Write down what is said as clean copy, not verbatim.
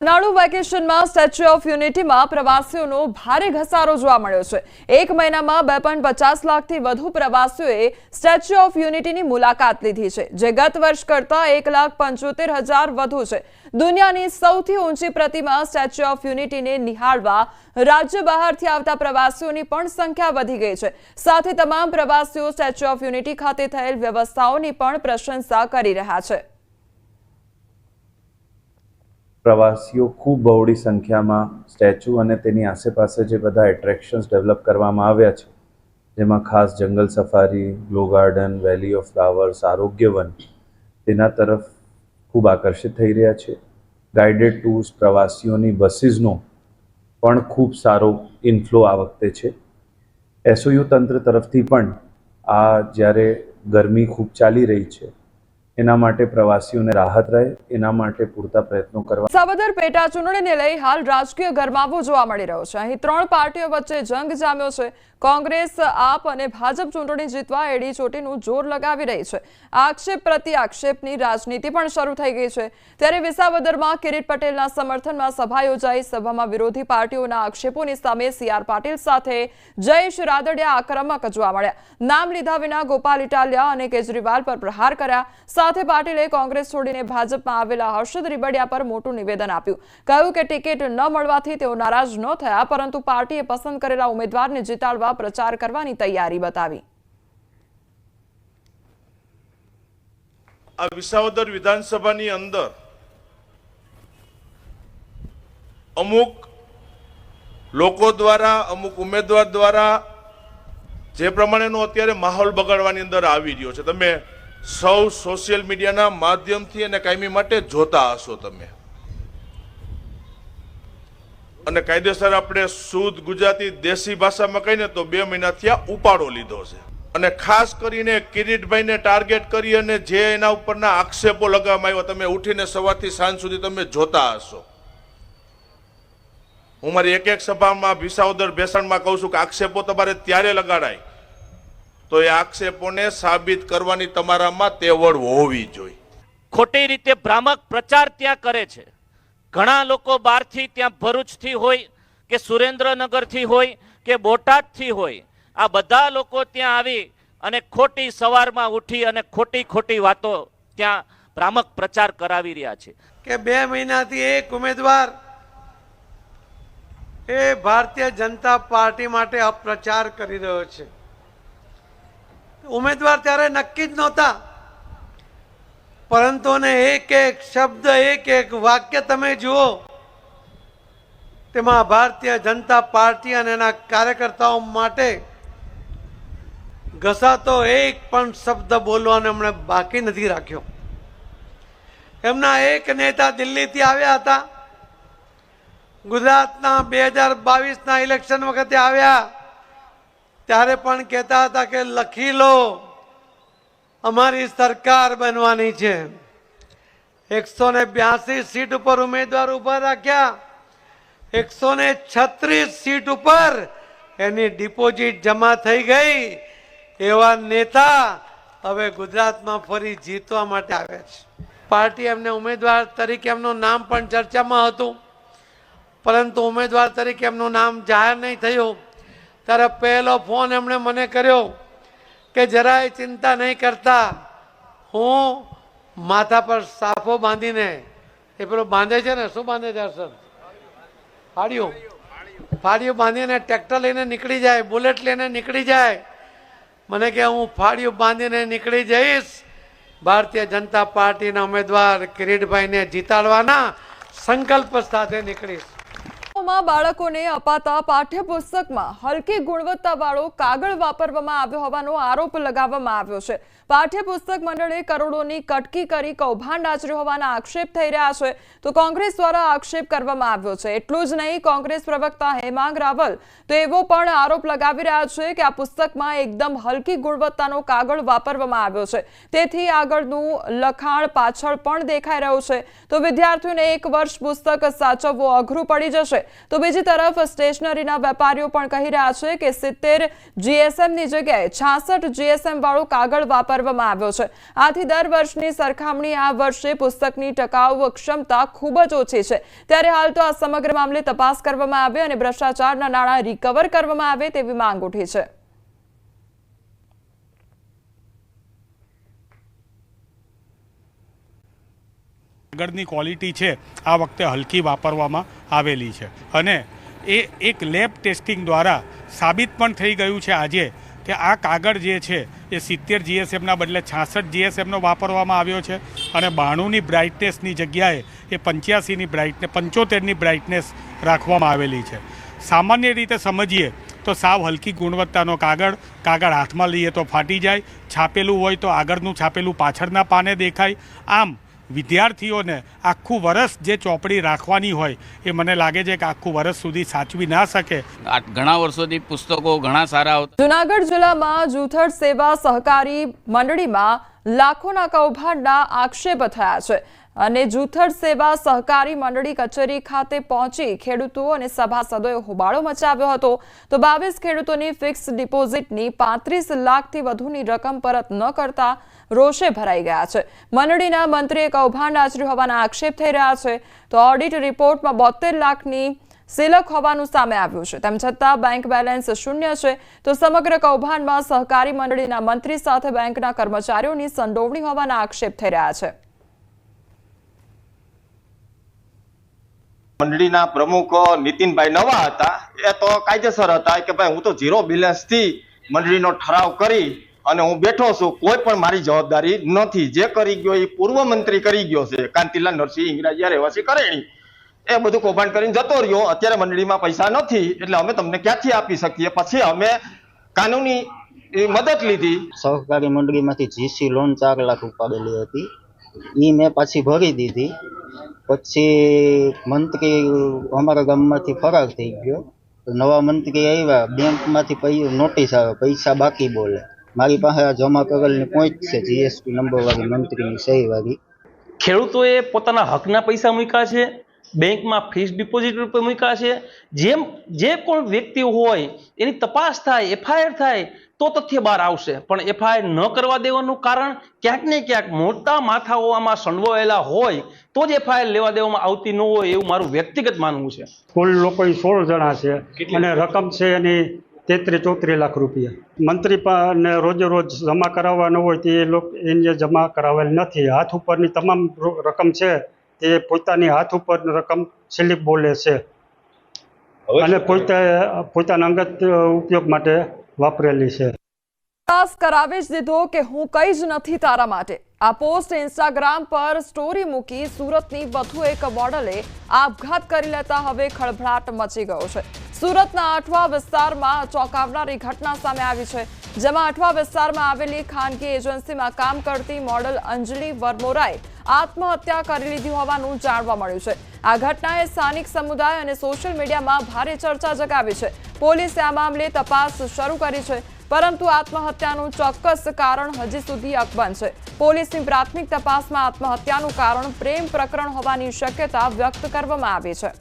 નાળુ વેકેશનમાં statue of યુનિટીમાં પ્રવાસીઓનો ભારે ઘસારો જોવા મળ્યો છે। એક મહિનામાં 2.50 લાખથી વધુ પ્રવાસીઓએ સ્ટેચ્યુ ઓફ યુનિટીની મુલાકાત લીધી છે, જે ગત વર્ષ કરતાં 1,75,000 વધુ છે। દુનિયાની સૌથી ઊંચી પ્રતિમા સ્ટેચ્યુ ઓફ યુનિટીને નિહાળવા રાજ્ય બહારથી આવતા પ્રવાસીઓની પણ સંખ્યા વધી ગઈ છે। સાથે તમામ પ્રવાસીઓ સ્ટેચ્યુ ઓફ યુનિટી ખાતે થયેલ વ્યવસ્થાઓની પણ પ્રશંસા કરી રહ્યા છે। પ્રવાસીઓ ખૂબ બહોળી સંખ્યામાં સ્ટેચ્યુ અને તેની આસપાસે જે બધા એટ્રેક્શન્સ ડેવલપ કરવામાં આવ્યા છે, જેમાં ખાસ જંગલ safari, glow garden, valley of flowers, આરોગ્ય વન, તેના તરફ ખૂબ આકર્ષિત થઈ રહ્યા છે। ગાઈડેડ ટૂર્સ, પ્રવાસીઓની બસીસનો પણ ખૂબ સારો ઇનફ્લો આ વખતે છે। એસઓયુ તંત્ર તરફથી પણ આ જ્યારે ગરમી ખૂબ ચાલી રહી છે એના માટે પ્રવાસીઓને રાહત રહે એના માટે પૂરતા પ્રયત્નો કરવા। વિસાવદર પેટા ચૂંટણીને લઈ હાલ રાજકીય ગરમાવો જોવા મળી રહ્યો છે। અહીં ત્રણ પાર્ટીઓ વચ્ચે જંગ જામ્યો છે। કોંગ્રેસ, આપ અને ભાજપ ચૂંટણી જીતવા એડી ચોટીનું જોર લગાવી રહી છે। આક્ષેપ પ્રતિ આક્ષેપની રાજનીતિ પણ શરૂ થઈ ગઈ છે। ત્યારે વિસાવદરમાં કિરીટ પટેલના સમર્થનમાં સભા યોજાઈ। સભામાં વિરોધી પાર્ટીઓના આક્ષેપોની સામે CR પાટીલ સાથે જયેશ રાદડિયા આક્રમક જોવા મળ્યા। નામ લીધા વિના ગોપાલ ઇટાલિયા અને કેજરીવાલ પર પ્રહાર કર્યા। સાથે પાટીલે કોંગ્રેસ છોડીને ભાજપમાં આવેલા હર્ષદ રીબડિયા પર મોટું નિવેદન આપ્યું। કહ્યું કે ટિકિટ ન મળવાથી તેઓ નારાજ ન થયા, પરંતુ પાર્ટીએ પસંદ કરેલા ઉમેદવારને જીતાડવા પ્રચાર કરવાની તૈયારી બતાવી। આ વિસાવદર વિધાનસભાની અંદર અમુક લોકો દ્વારા, અમુક ઉમેદવાર દ્વારા જે પ્રમાણેનો અત્યારે માહોલ બગાડવાની અંદર આવી રહ્યો છે, તમે સૌ સોશિયલ મીડિયાના માધ્યમથી અને કાયમી માટે જોતા હશો તમે। અને કાયદેસર આપણે શુદ્ધ ગુજરાતી દેશી ભાષામાં કહીને તો 2 મહિનાથી આ ઉપાડો લીધો છે। અને ખાસ કરીને કિરીટભાઈને ટાર્ગેટ કરી અને જે એના ઉપરના આક્ષેપો લગાવવામાં આવ્યા, તમે ઉઠીને સવારથી સાંજ સુધી તમે જોતા હશો। હું મારી એક સભામાં વિસાવદર ભેસાણમાં કહું છું કે આક્ષેપો તમારે ત્યારે લગાડાય તો એ આક્ષેપોને સાબિત કરવાની તમારામાં તેવડ હોવી જોઈએ। ખોટી રીતે ભ્રામક પ્રચાર ત્યાં કરે છે। ઘણા લોકો બહારથી, ત્યાં ભરૂચથી હોય કે સુરેન્દ્રનગરથી હોય કે બોટાદથી હોય, આ બધા લોકો ત્યાં આવી અને ખોટી સવારમાં ઉઠી અને ખોટી વાતો ત્યાં ભ્રામક પ્રચાર કરાવી રહ્યા છે કે 2 મહિનાથી એક ઉમેદવાર એ ભારતીય જનતા પાર્ટી માટે અપપ્રચાર કરી રહ્યો છે। ઉમેદવાર ત્યારે નક્કી જ નહોતા, પરંતુ એક શબ્દ, એક વાક્ય તમે જુઓ, તેમાં ભારતીય જનતા પાર્ટી અને એના કાર્યકર્તાઓ માટે ઘસાતો એક પણ શબ્દ બોલવાનો એમણે બાકી નથી રાખ્યો। એમના એક નેતા દિલ્હીથી આવ્યા હતા, ગુજરાતના 2022ના ઇલેક્શન વખતે આવ્યા ત્યારે પણ કહેતા હતા કે લખી લો, અમારી સરકાર બનવાની છે। 182 સીટ ઉપર ઉમેદવાર ઉભા રાખ્યા, 136 સીટ ઉપર એની ડિપોઝિટ જમા થઈ ગઈ। એવા નેતા હવે ગુજરાતમાં ફરી જીતવા માટે આવ્યા છે। પાર્ટી એમને ઉમેદવાર તરીકે એમનું નામ પણ ચર્ચામાં હતું, પરંતુ ઉમેદવાર તરીકે એમનું નામ જાહેર નહીં થયું। ત્યારે પહેલો ફોન એમણે મને કર્યો કે જરાય ચિંતા નહીં કરતા, હું માથા પર સાફો બાંધીને, એ પેલો બાંધે છે ને, શું બાંધે છે સર? ફાળિયું બાંધીને ટ્રેક્ટર લઈને નીકળી જાય, બુલેટ લઈને નીકળી જાય। મને કે હું ફાળિયું બાંધીને નીકળી જઈશ, ભારતીય જનતા પાર્ટીના ઉમેદવાર કિરીટભાઈને જીતાડવાના સંકલ્પ સાથે નીકળીશ। બાળકોને અપાતા પાઠ્યપુસ્તકમાં હલકી ગુણવત્તાવાળો કાગળ વાપરવામાં આવ્યો હોવાનો આરોપ લગાવવામાં આવ્યો છે। પાઠ્યપુસ્તક મંડળે કરોડોની કટકી કરી કૌભાંડ આચર્યું હોવાના આક્ષેપ થઈ રહ્યા છે, તો કોંગ્રેસ દ્વારા આક્ષેપ કરવામાં આવ્યો છે। એટલું જ નહીં, કોંગ્રેસ પ્રવક્તા હેમાંગ રાવલ તો એવો પણ આરોપ લગાવી રહ્યા છે કે આ પુસ્તકમાં એકદમ હલકી ગુણવત્તાનો કાગળ વાપરવામાં આવ્યો છે, તેથી આગળનું લખાણ પાછળ પણ દેખાઈ રહ્યું છે। તો વિદ્યાર્થીઓને 1 વર્ષ પુસ્તક સાચવવું અઘરું પડી જશે। તો બીજી તરફ સ્ટેશનરીના વેપારીઓ પણ કહી રહ્યા છે કે 70 GSM ની જગ્યાએ 66 GSM વાળું કાગળ વાપરવા કરવામાં આવ્યો છે। આથી દર વર્ષની સરખામણી આ વર્ષે પુસ્તકની ટકાઉ ક્ષમતા ખૂબ જ ઓછી છે। ત્યારે હાલ તો આ સમગ્ર મામલે તપાસ કરવામાં આવે અને ભ્રષ્ટાચારના નાણાં રિકવર કરવામાં આવે તેવી માંગ ઉઠી છે। કાગળની ક્વોલિટી છે આ વખતે હલકી વાપરવામાં આવેલી છે અને એ એક લેબ ટેસ્ટિંગ દ્વારા સાબિત પણ થઈ ગયું છે આજે કે આ કાગળ જે છે એ 70 GSMના બદલે 66 GSMનો વાપરવામાં આવ્યો છે અને 92ની બ્રાઇટનેસની જગ્યાએ એ 85ની બ્રાઇટનેસ 75ની બ્રાઇટનેસ રાખવામાં આવેલી છે। સામાન્ય રીતે સમજીએ તો સાવ હલકી ગુણવત્તાનો કાગળ હાથમાં લઈએ તો ફાટી જાય, છાપેલું હોય તો આગળનું છાપેલું પાછળના પાને દેખાય। આમ વિદ્યાર્થીઓને આખું વર્ષ જે ચોપડી રાખવાની હોય એ મને લાગે છે કે આખું વર્ષ સુધી સાચવી ના શકે। ઘણા વર્ષોથી પુસ્તકો ઘણા સારા આવતા। જૂનાગઢ જિલ્લામાં જૂથડ સેવા સહકારી મંડળીમાં લાખોના કૌભાંડના આક્ષેપ થયા છે અને જૂથડ સેવા સહકારી મંડળી કચેરી ખાતે પહોંચી ખેડૂતો અને સભાસદોએ હોબાળો મચાવ્યો હતો તો 22 ખેડૂતોની ફિક્સ ડિપોઝિટની 35 લાખથી વધુની રકમ પરત ન કરતા રોષે ભરાઈ ગયા છે। મંડળીના મંત્રીએ કૌભાંડ આચર્યું હોવાના આક્ષેપ થઈ રહ્યા છે તો ઓડિટ રિપોર્ટમાં 72 લાખની સિલક હોવાનું સામે આવ્યું છે। તેમ છતાં બેંક બેલેન્સ શૂન્ય છે તો સમગ્ર કૌભાંડમાં સહકારી મંડળીના મંત્રી સાથે બેંકના કર્મચારીઓની સંડોવણી હોવાના આક્ષેપ થઈ રહ્યા છે। મંડળીના પ્રમુખ નીતિનભાઈ નવા હતા, એ તો કાયદેસર હતા કે ભાઈ હું તો 0 બેલેન્સથી મંડળીનો ઠરાવ કરી અને હું બેઠો છું, કોઈ પણ મારી જવાબદારી નથી। જે કરી ગયો એ પૂર્વ મંત્રી કરી ગયો છે, કાંતિલાલ નરસિંહ ઇંગરાજીયા રહેવાસી કરેણી, એ બધું કૌભાંડ કરીને જતો રહ્યો। અત્યારે મંડળીમાં પૈસા નથી એટલે અમે તમને ક્યાંથી આપી શકીએ। પછી અમે કાનૂની મદદ લીધી। સહકારી મંડળીમાંથી જીસી લોન 4 લાખ ઉપાડેલી હતી, એ મેં પાછી ભરી દીધી। પછી મંત્રી અમારા ગામમાંથી ફરાર થઈ ગયો, નવા મંત્રી આવ્યા, બેંકમાંથી નોટિસ આવે, પૈસા બાકી બોલે। મારી પાસે આ જમા કરેલની પોઈન્ટ છે, જીએસટી નંબર વાળી મંત્રીની સહી વાળી। ખેડૂતોએ પોતાના હકના પૈસા મૂક્યા છે, બેંકમાં ફિક્સ ડિપોઝિટ રૂપે મૂક્યા છે। જે કોઈ વ્યક્તિ હોય એની તપાસ થાય, FIR થાય તો તથ્ય બહાર આવશે, પણ FIR ન કરવા દેવાનું કારણ ક્યાંક ને ક્યાંક મોટા માથાઓ આમાં સંડોવાયેલા હોય તો જ FIR લેવા દેવામાં આવતી ન હોય એવું મારું વ્યક્તિગત માનવું છે। કુલ લોકો 16 જણા છે અને રકમ છે એની 33-34 લાખ રૂપિયા। મંત્રી ને રોજે રોજ જમા કરાવવાનો હોય તે એને જમા કરાવેલ નથી। હાથ ઉપરની તમામ રકમ છે તે પોતાની હાથ ઉપર રકમ સ્લીપ બોલે છે અને પોતાના અંગત ઉપયોગ માટે વાપરેલી છે। ખાસ કરાવી જ દીધો કે હું કઈ જ નથી તારા માટે। આ પોસ્ટ ઇન્સ્ટાગ્રામ પર સ્ટોરી મૂકી સુરતની વધુ એક મોડલે આપઘાત કરી લેતા હવે ખળભળાટ મચી ગયો છે। સુરતના આઠવા વિસ્તારમાં ચોંકાવનારી ઘટના સામે આવી છે, જેમાં આઠવા વિસ્તારમાં આવેલી ખાનગી એજન્સીમાં કામ કરતી મોડલ અંજલિ વરમોરાએ આત્મહત્યા કરી લીધી હોવાનું જાણવા મળ્યું છે। આ ઘટનાએ સ્થાનિક સમુદાય અને સોશિયલ મીડિયામાં ભારે ચર્ચા જગાવી છે। પોલીસે આ મામલે તપાસ શરૂ કરી છે, પરંતુ આત્મહત્યાનું ચોક્કસ કારણ હજી સુધી અકબંધ છે। પોલીસની પ્રાથમિક તપાસમાં આત્મહત્યાનું કારણ પ્રેમ પ્રકરણ હોવાની શક્યતા વ્યક્ત કરવામાં આવી છે।